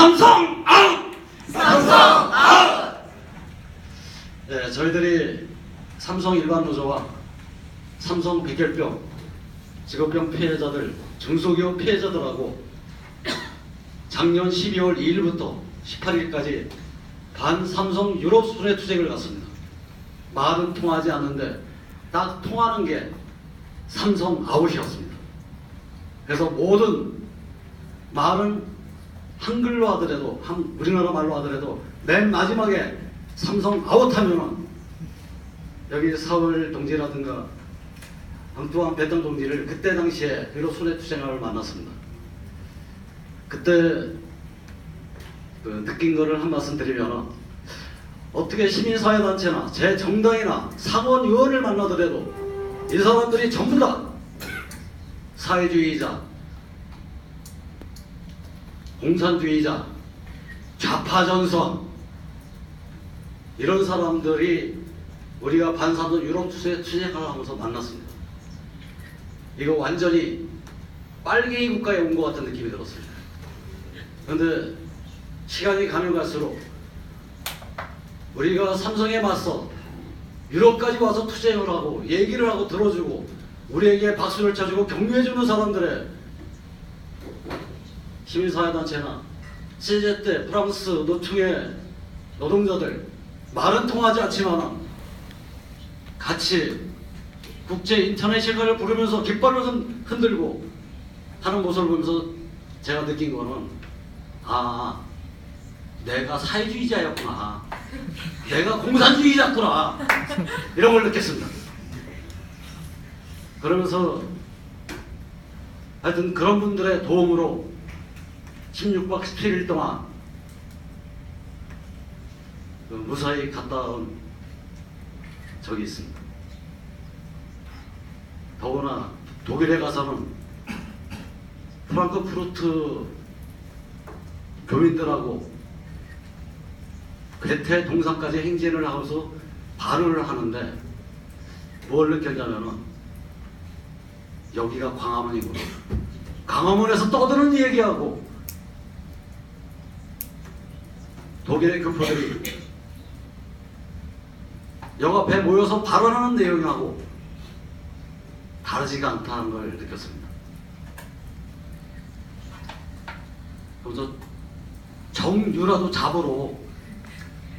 삼성 아웃! 삼성 아웃! 네, 저희들이 삼성 일반 노조와 삼성 백혈병 직업병 피해자들, 중소기업 피해자들하고 작년 12월 2일부터 18일까지 반삼성 유럽 순회 투쟁을 갔습니다. 말은 통하지 않는데 딱 통하는 게 삼성 아웃이었습니다. 그래서 모든 말은 한글로 하더라도, 우리나라 말로 하더라도 맨 마지막에 삼성 아웃하면은 여기 사월 동지라든가 방뚜한 배당 동지를 그때 당시에 유럽 순회 투쟁을 만났습니다. 그때 느낀 거를 한 말씀 드리면, 어떻게 시민사회단체나 제 정당이나 상원 의원을 만나더라도 이 사람들이 전부 다 사회주의자, 공산주의자, 좌파전선, 이런 사람들이 우리가 반삼성 유럽 투쟁을 하면서 만났습니다. 이거 완전히 빨갱이 국가에 온 것 같은 느낌이 들었어요. 그런데 시간이 가면 갈수록 우리가 삼성에 맞서 유럽까지 와서 투쟁을 하고 얘기를 하고 들어주고 우리에게 박수를 쳐주고 격려해주는 사람들의 시민사회단체나 시제 때 프랑스 노총의 노동자들, 말은 통하지 않지만 같이 국제 인터넷 실가를 부르면서 깃발을 흔들고 하는 모습을 보면서 제가 느낀 거는, 아, 내가 사회주의자였구나, 내가 공산주의자구나, 이런 걸 느꼈습니다. 그러면서 하여튼 그런 분들의 도움으로 16박 17일 동안 무사히 갔다 온 적이 있습니다. 더구나 독일에 가서는 프랑크푸르트 교민들하고 괴테 동상까지 행진을 하고서 발언을 하는데 뭘 느꼈냐면은, 여기가 광화문이구나, 광화문에서 떠드는 얘기하고 독일의 교포들이 역 앞에 모여서 발언하는 내용하고 다르지가 않다는 걸 느꼈습니다. 그래서 정유라도 잡으러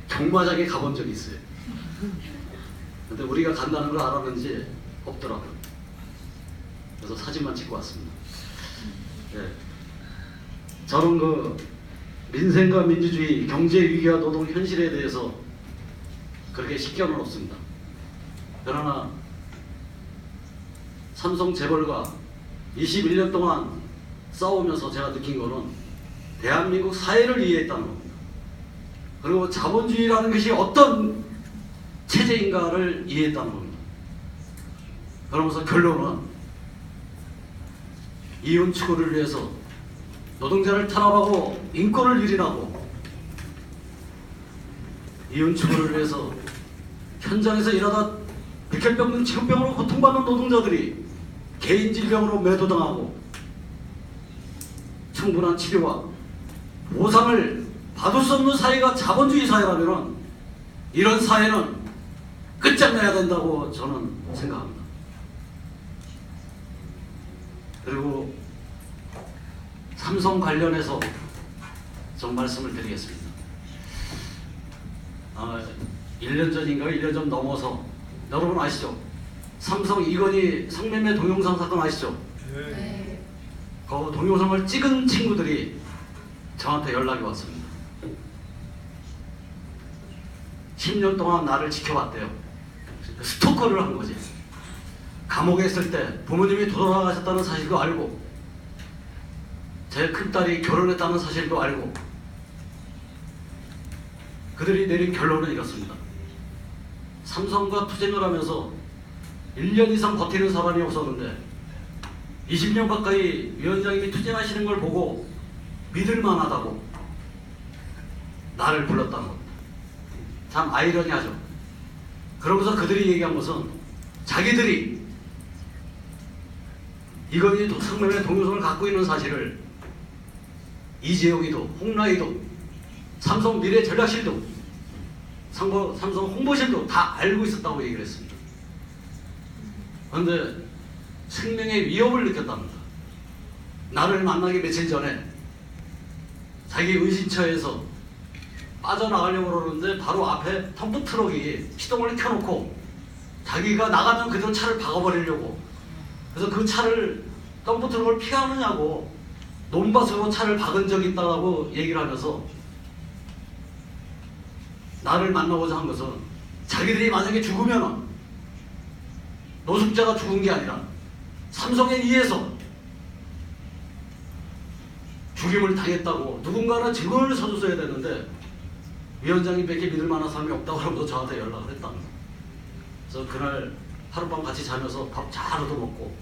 경마장에 가본 적이 있어요. 근데 우리가 간다는 걸 알았는지 없더라고요. 그래서 사진만 찍고 왔습니다. 네. 저는 민생과 민주주의, 경제 위기와 노동 현실에 대해서 그렇게 식견은 없습니다. 그러나 삼성 재벌과 21년 동안 싸우면서 제가 느낀 거는 대한민국 사회를 이해했다는 겁니다. 그리고 자본주의라는 것이 어떤 체제인가를 이해했다는 겁니다. 그러면서 결론은 이윤 추구를 위해서 노동자를 탄압하고 인권을 유린하고 이윤 추구를 위해서 현장에서 일하다 백혈병 등 직업병으로 고통받는 노동자들이 개인 질병으로 매도당하고 충분한 치료와 보상을 받을 수 없는 사회가 자본주의 사회라면 이런 사회는 끝장나야 된다고 저는 생각합니다. 그리고 삼성 관련해서 좀 말씀을 드리겠습니다. 1년 전인가요? 1년 좀 넘어서, 여러분 아시죠? 삼성 이건희 성매매 동영상 사건 아시죠? 네. 그 동영상을 찍은 친구들이 저한테 연락이 왔습니다. 10년 동안 나를 지켜봤대요. 스토커를 한 거지. 감옥에 있을 때 부모님이 돌아가셨다는 사실도 알고 제 큰딸이 결혼했다는 사실도 알고, 그들이 내린 결론은 이렇습니다. 삼성과 투쟁을 하면서 1년 이상 버티는 사람이 없었는데 20년 가까이 위원장님이 투쟁하시는 걸 보고 믿을만하다고 나를 불렀다는 겁니다. 참 아이러니하죠. 그러면서 그들이 얘기한 것은 자기들이 이건희 성매매 동영상을 갖고 있는 사실을 이재용이도 홍라이도 삼성 미래전략실도 삼성 홍보실도 다 알고 있었다고 얘기를 했습니다. 그런데 생명의 위협을 느꼈답니다. 나를 만나기 며칠 전에 자기 은신처에서 빠져나가려고 그러는데 바로 앞에 덤프트럭이 시동을 켜놓고 자기가 나가면 그대로 차를 박아버리려고, 그래서 그 차를 덤프트럭을 피하느냐고 논밭으로 차를 박은 적이 있다고 얘기를 하면서 나를 만나고자 한 것은 자기들이 만약에 죽으면 노숙자가 죽은 게 아니라 삼성에 의해서 죽임을 당했다고 누군가는 증언을 서줬어야 되는데 위원장님밖에 믿을 만한 사람이 없다고 하면서 저한테 연락을 했답니다. 그래서 그날 하룻밤 같이 자면서 밥 잘 얻어먹고,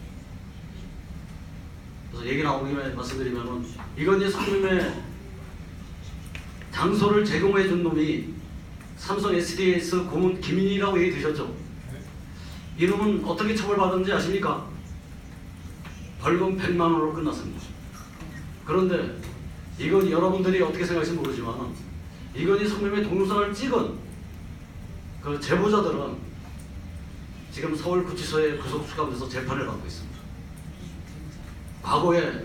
그래서 얘기 나온 김에 말씀드리면은 이건희 상임의 장소를 제공해 준 놈이 삼성 SDS 고문 김인이라고 얘기 드셨죠? 이놈은 어떻게 처벌받았는지 아십니까? 벌금 100만 원으로 끝났습니다. 그런데 이건 여러분들이 어떻게 생각할지 모르지만 이건희 상임의 동영상을 찍은 그 제보자들은 지금 서울구치소에 구속 수감돼서 재판을 받고 있습니다. 과거에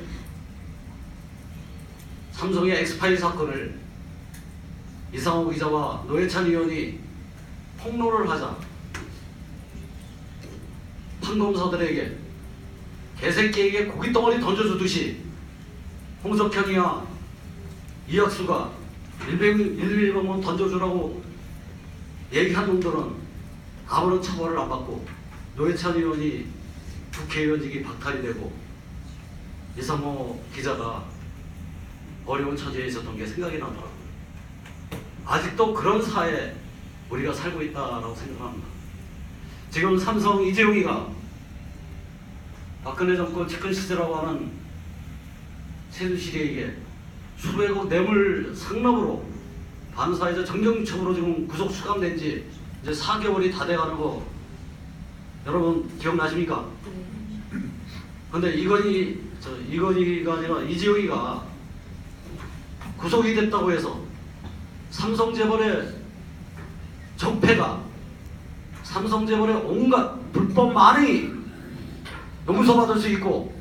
삼성의 엑스파일 사건을 이상호 기자와 노회찬 의원이 폭로를 하자 판검사들에게 개새끼에게 고깃덩어리 던져주듯이 홍석현이야 이학수가 111번만 던져주라고 얘기한 놈들은 아무런 처벌을 안 받고 노회찬 의원이 국회의원직이 박탈이 되고 이상호 기자가 어려운 처지에 있었던 게 생각이 나더라고요. 아직도 그런 사회에 우리가 살고 있다라고 생각합니다. 지금 삼성 이재용이가 박근혜 정권 측근 시대라고 하는 최순실에게 수백억 뇌물 상납으로 반사이자 정경청으로 지금 구속 수감된 지 이제 4개월이 다 돼가는 거 여러분 기억나십니까? 근데 이건희가 아니라 이재용이가 구속이 됐다고 해서 삼성재벌의 적폐가 삼성재벌의 온갖 불법 만행이 용서받을 수 있고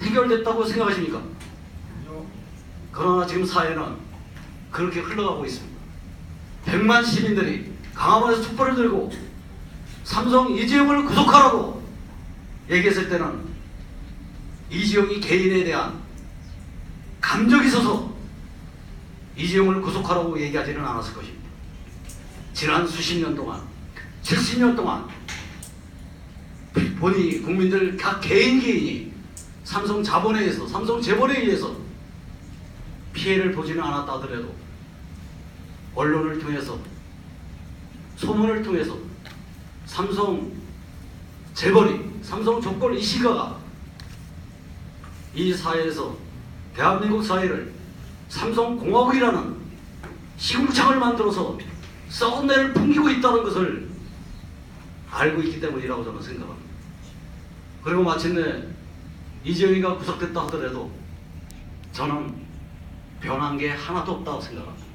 해결됐다고 생각하십니까? 그러나 지금 사회는 그렇게 흘러가고 있습니다. 100만 시민들이 강화문에서 촛불을 들고 삼성 이재용을 구속하라고 얘기했을 때는 이재용이 개인에 대한 감정이 있어서 이재용을 구속하라고 얘기하지는 않았을 것입니다. 지난 수십 년 동안 70년 동안 본인이 국민들 각 개인이 삼성 자본에 의해서 삼성 재벌에 의해서 피해를 보지는 않았다 하더라도 언론을 통해서 소문을 통해서 삼성 재벌이 삼성 족골 이 시가가 이 사회에서 대한민국 사회를 삼성공화국이라는 시궁창을 만들어서 썩은 내를 풍기고 있다는 것을 알고 있기 때문이라고 저는 생각합니다. 그리고 마침내 이재용이가 구속됐다 하더라도 저는 변한 게 하나도 없다고 생각합니다.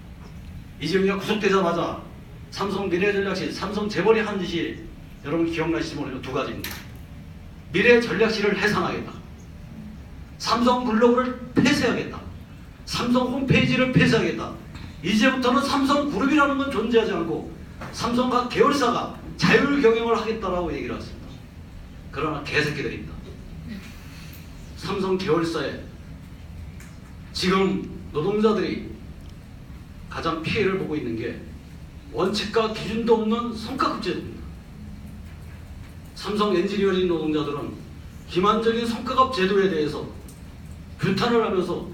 이재용이가 구속되자마자 삼성 미래전략실, 삼성 재벌이 한 짓이 여러분 기억나실지 모르지만 두 가지입니다. 미래전략실을 해산하겠다. 삼성 블로그를 폐쇄하겠다. 삼성 홈페이지를 폐쇄하겠다. 이제부터는 삼성그룹이라는 건 존재하지 않고 삼성 각 계열사가 자율 경영을 하겠다라고 얘기를 했습니다. 그러나 개새끼들입니다. 삼성 계열사에 지금 노동자들이 가장 피해를 보고 있는 게 원칙과 기준도 없는 성과급 제도입니다. 삼성 엔지니어링 노동자들은 기만적인 성과급 제도에 대해서 규탄을 하면서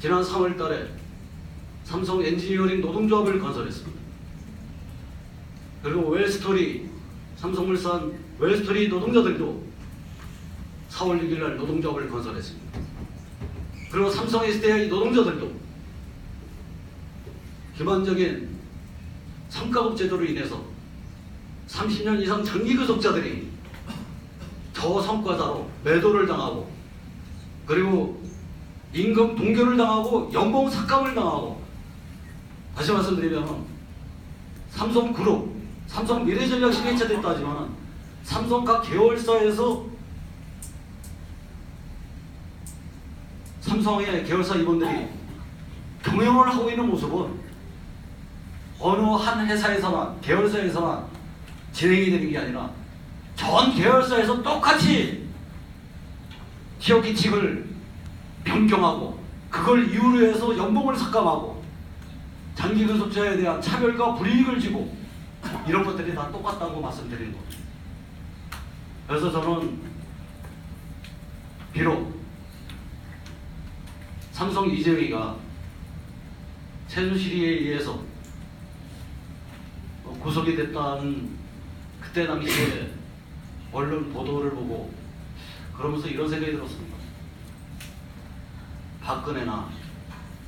지난 3월 달에 삼성 엔지니어링 노동조합을 건설했습니다. 그리고 웰스토리, 삼성물산 웰스토리 노동자들도 4월 6일 날 노동조합을 건설했습니다. 그리고 삼성 SDI 노동자들도 기반적인 성과급 제도로 인해서 30년 이상 장기 근속자들이 저성과자로 매도를 당하고 그리고 임금 동결을 당하고 연봉 삭감을 당하고, 다시 말씀드리면 삼성그룹, 삼성 미래전략실이 해체됐다지만 삼성 각 계열사에서 삼성의 계열사 임원들이 경영을 하고 있는 모습은 어느 한 회사에서나 계열사에서나 진행이 되는 게 아니라 전 계열사에서 똑같이 취업 규칙을 변경하고 그걸 이유로 해서 연봉을 삭감하고 장기 근속자에 대한 차별과 불이익을 주고 이런 것들이 다 똑같다고 말씀드리는 겁니다. 그래서 저는 비록 삼성 이재용이가 최순실에 의해서 구속이 됐다는 그때 당시에 언론 보도를 보고 그러면서 이런 생각이 들었습니다. 박근혜나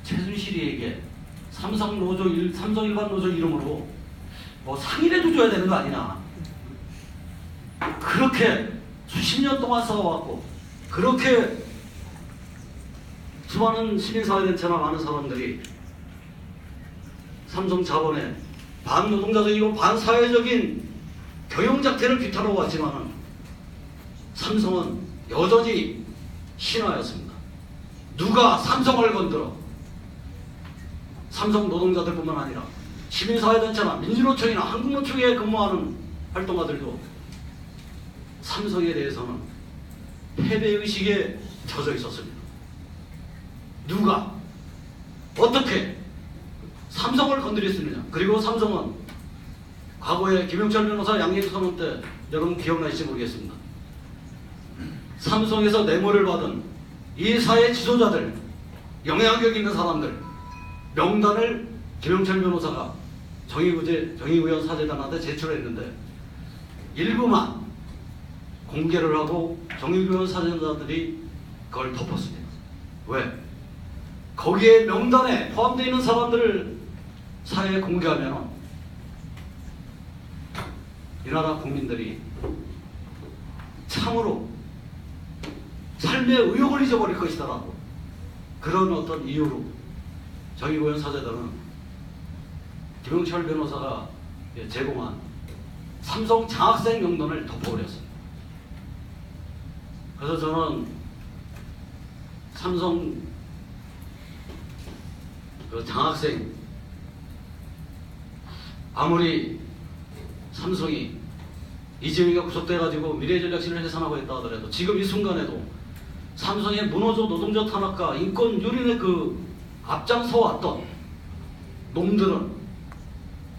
최순실이에게 삼성 일반 노조 이름으로 뭐 상이라도 줘야 되는 거 아니냐. 그렇게 수십 년 동안 싸워왔고 그렇게 수많은 시민사회단체나 많은 사람들이 삼성 자본의 반노동자적이고 반사회적인 경영작태를 비탄하고 왔지만 삼성은 여전히 신화였습니다. 누가 삼성을 건드려 삼성 노동자들뿐만 아니라 시민사회단체나 민주노총이나 한국노총에 근무하는 활동가들도 삼성에 대해서는 패배의식에 젖어 있었습니다. 누가 어떻게 삼성을 건드렸느냐. 그리고 삼성은 과거에 김영철 변호사 양예수 선언 때 여러분 기억나실지 모르겠습니다. 삼성에서 뇌물을 받은 이 사회 지도자들, 영향력 있는 사람들 명단을 김영철 변호사가 정의구현 사재단한테 제출했는데 일부만 공개를 하고 정의구현 사재단들이 그걸 덮었습니다. 왜? 거기에 명단에 포함되어 있는 사람들을 사회에 공개하면 이 나라 국민들이 참으로 삶의 의욕을 잊어버릴 것이다라고 그런 어떤 이유로 정의구현 사재단은 김영철 변호사가 제공한 삼성 장학생 명단을 덮어버렸습니다. 그래서 저는 삼성 그 장학생 아무리 삼성이 이재용이가 구속돼가지고 미래전략실을 해산하고 있다 하더라도 지금 이 순간에도 삼성의 문호조 노동자 탄압과 인권 유린의 그 앞장서 왔던 놈들은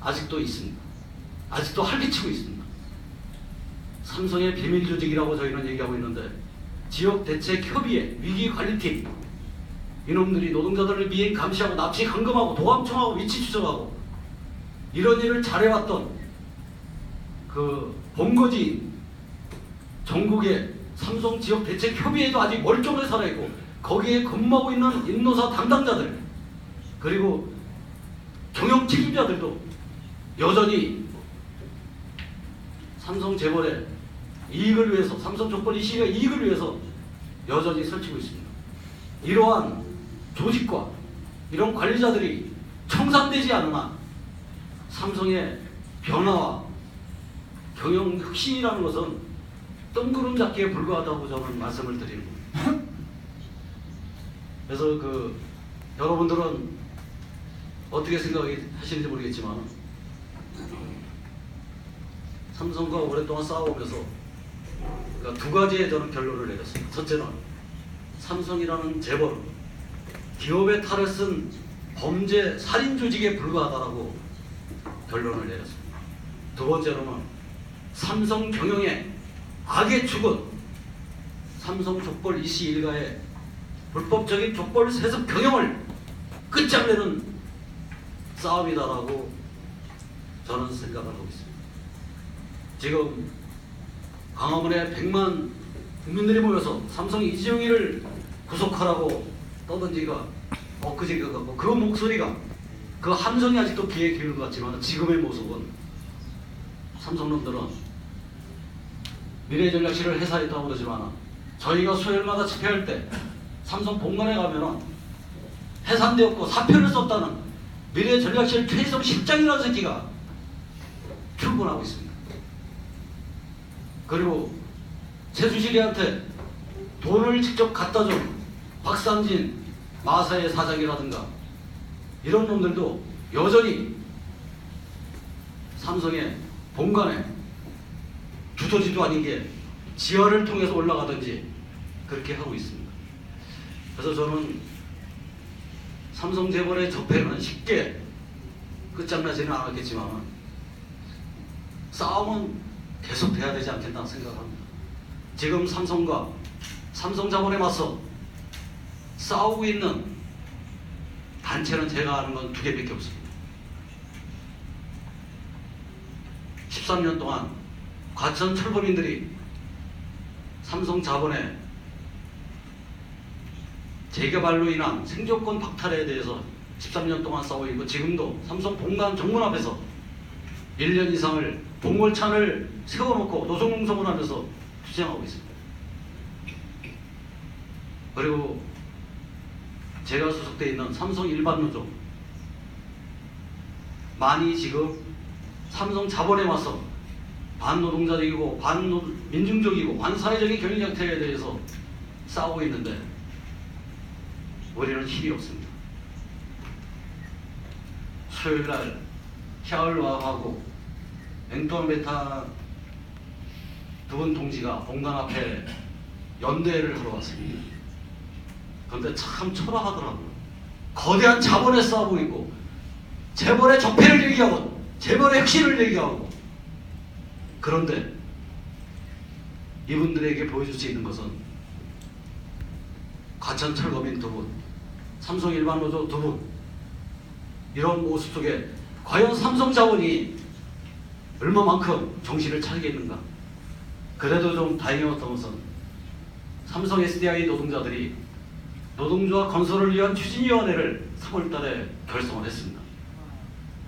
아직도 있습니다. 아직도 활기치고 있습니다. 삼성의 비밀 조직이라고 저희는 얘기하고 있는데 지역대책협의회 위기관리팀 이놈들이 노동자들을 미행 감시하고 납치 감금하고 도감청하고 위치 추적하고 이런 일을 잘해왔던 그 본거지 전국의 삼성 지역 대책 협의회도 아직 멀쩡하게 살아있고 거기에 근무하고 있는 인노사 담당자들 그리고 경영 책임자들도 여전히 삼성 재벌의 이익을 위해서 삼성 족벌 이 시기의 이익을 위해서 여전히 설치고 있습니다. 이러한 조직과 이런 관리자들이 청산되지 않으나 삼성의 변화와 경영 혁신이라는 것은 뜬구름 잡기에 불과하다고 저는 말씀을 드리는 겁니다. 그래서 여러분들은 어떻게 생각하시는지 모르겠지만 삼성과 오랫동안 싸워오면서 두 가지의 저는 결론을 내렸습니다. 첫째는 삼성이라는 재벌 기업의 탈을 쓴 범죄 살인 조직에 불과하다라고 결론을 내렸습니다. 두 번째로는 삼성 경영의 악의 축은 삼성 족벌 이씨 일가의 불법적인 족벌 세습 경영을 끝장내는 싸움이다라고 저는 생각을 하고 있습니다. 지금 광화문에 100만 국민들이 모여서 삼성 이재용이를 구속하라고 떠든지가 엊그제가 같고 그 목소리가 그 함성이 아직도 귀에 기울는 것 같지만 지금의 모습은 삼성놈들은 미래전략실을 해산했다고 그러지만 저희가 수요일마다 집회할 때 삼성 본관에 가면은 해산되었고 사표를 썼다는 미래전략실 최희성 실장이라는 새끼가 출근하고 있습니다. 그리고 최순실이한테 돈을 직접 갖다 준 박상진 마사의 사장이라든가 이런 놈들도 여전히 삼성의 본관에 두더지도 아닌 게 지하를 통해서 올라가든지 그렇게 하고 있습니다. 그래서 저는 삼성 재벌의 적폐는 쉽게 끝장나지는 않았겠지만 싸움은 계속돼야 되지 않겠나 생각합니다. 지금 삼성과 삼성자본에 맞서 싸우고 있는 단체는 제가 아는 건 2개밖에 없습니다. 13년 동안 과천 철거민들이 삼성자본의 재개발로 인한 생존권 박탈에 대해서 13년 동안 싸우고 있고 지금도 삼성 본관 정문 앞에서 1년 이상을 봉골찬을 세워놓고 노동농성을 하면서 투쟁하고 있습니다. 그리고 제가 소속되어 있는 삼성 일반노조 많이 지금 삼성 자본에 맞서 반노동자적이고 반민중적이고 반사회적인 경영장태에 대해서 싸우고 있는데 우리는 힘이 없습니다. 수요일날 샤얼와하고 앵토안 베타 두 분 동지가 본관 앞에 연대를 하러 왔습니다. 그런데 참 초라하더라고요. 거대한 자본에 싸우고 있고 재벌의 적폐를 얘기하고 재벌의 혁신을 얘기하고 그런데 이분들에게 보여줄 수 있는 것은 과천 철거민 2분, 삼성 일반노조 2분 이런 모습 속에 과연 삼성자본이 얼마만큼 정신을 차리겠는가. 그래도 좀 다행이었던 것은 삼성 SDI 노동자들이 노동조합 건설을 위한 추진위원회를 3월달에 결성을 했습니다.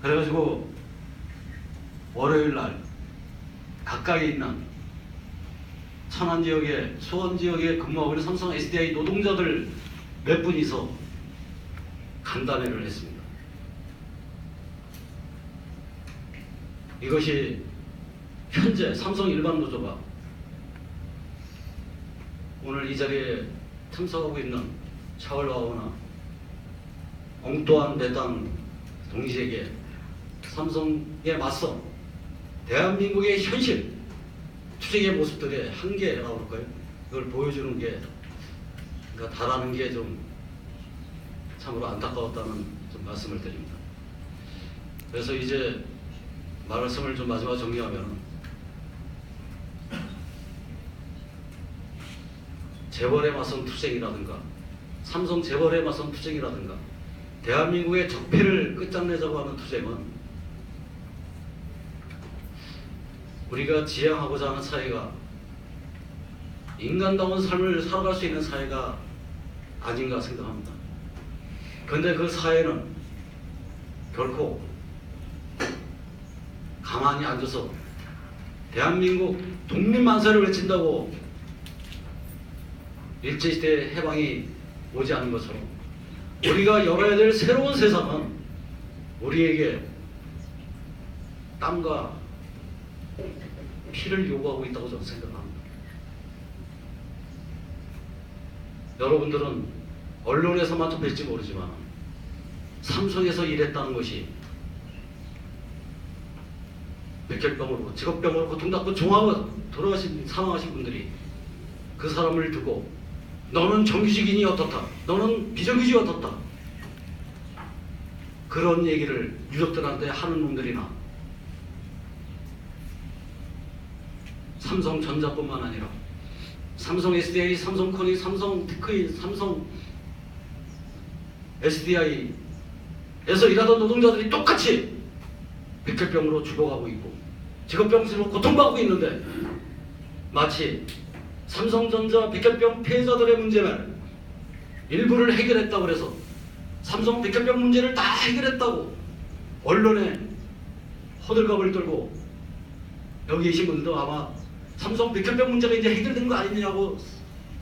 그래가지고 월요일날 가까이 있는 천안 지역에 수원 지역에 근무하고 있는 삼성 SDI 노동자들 몇 분이서 간담회를 했습니다. 이것이 현재 삼성 일반노조가 오늘 이 자리에 참석하고 있는 샤월와우나 엉또한 배당 동지에게 삼성에 맞서 대한민국의 현실 투쟁의 모습들의 한계라고 할까요? 이걸 보여주는 게 그러니까 다라는 게 좀 참으로 안타까웠다는 좀 말씀을 드립니다. 그래서 이제 말씀을 좀 마지막 정리하면 재벌에 맞선 투쟁이라든가 삼성 재벌에 맞선 투쟁이라든가 대한민국의 적폐를 끝장내자고 하는 투쟁은 우리가 지향하고자 하는 사회가 인간다운 삶을 살아갈 수 있는 사회가 아닌가 생각합니다. 그런데 그 사회는 결코 가만히 앉아서 대한민국 독립만세를 외친다고 일제시대 해방이 오지 않은 것처럼 우리가 열어야 될 새로운 세상은 우리에게 땀과 피를 요구하고 있다고 저는 생각합니다. 여러분들은 언론에서만 접했지 모르지만 삼성에서 일했다는 것이 백혈병으로 직업병으로 고통받고 종하고 사망하신 분들이 그 사람을 두고 너는 정규직인이 어떻다, 너는 비정규직이 어떻다, 그런 얘기를 유족들한테 하는 놈들이나 삼성전자뿐만 아니라 삼성 SDI, 삼성 코닉, 삼성 테크인, 삼성 SDI에서 일하던 노동자들이 똑같이 백혈병으로 죽어가고 있고 직업병으로 고통받고 있는데 마치 삼성전자 백혈병 피해자들의 문제는 일부를 해결했다고 해서 삼성 백혈병 문제를 다 해결했다고 언론에 호들갑을 떨고 여기 계신 분들도 아마 삼성 백혈병 문제가 이제 해결된 거 아니냐고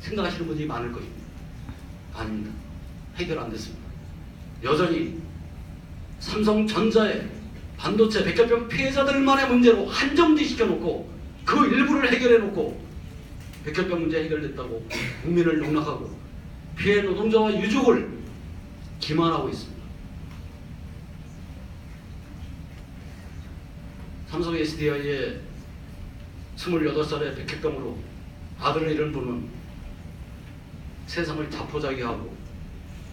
생각하시는 분들이 많을 것입니다. 아닙니다. 해결 안 됐습니다. 여전히 삼성전자의 반도체 백혈병 피해자들만의 문제로 한정지 시켜놓고 그 일부를 해결해놓고 백혈병 문제 해결됐다고 국민을 농락하고 피해 노동자와 유족을 기만하고 있습니다. 삼성 SDI의 28살의 백혈병으로 아들을 잃은 분은 세상을 자포자기하고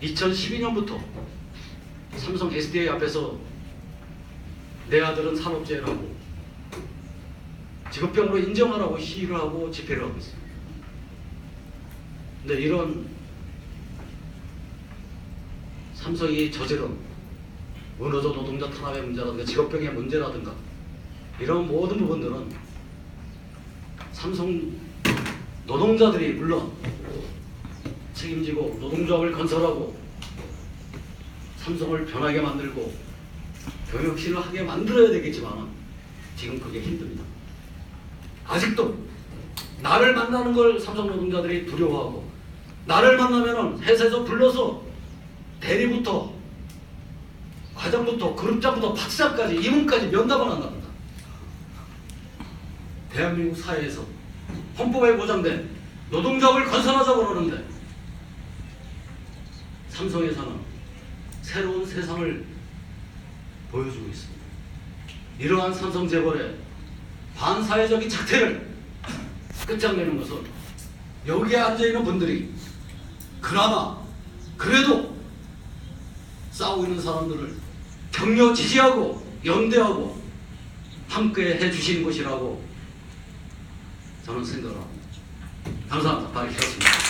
2012년부터 삼성 SDI 앞에서 내 아들은 산업재해라고 직업병으로 인정하라고 시위를 하고 집회를 하고 있습니다. 근데 이런 삼성이 저지른 문호조 노동자 탄압의 문제라든가 직업병의 문제라든가 이런 모든 부분들은 삼성 노동자들이 물론 책임지고 노동조합을 건설하고 삼성을 변하게 만들고 경영실을 하게 만들어야 되겠지만 지금 그게 힘듭니다. 아직도 나를 만나는 걸 삼성 노동자들이 두려워하고 나를 만나면은 회사에서 불러서 대리부터 과장부터 그룹장부터 박사까지 임원까지 면담을 한답니다. 대한민국 사회에서 헌법에 보장된 노동조합을 건설하자고 그러는데 삼성에서는 새로운 세상을 보여주고 있습니다. 이러한 삼성 재벌의 반사회적인 작태를 끝장내는 것은 여기에 앉아있는 분들이 그나마 그래도 싸우고 있는 사람들을 격려 지지하고 연대하고 함께 해주시는 것이라고 저는 생각합니다. 감사합니다. 발의 켰습니다.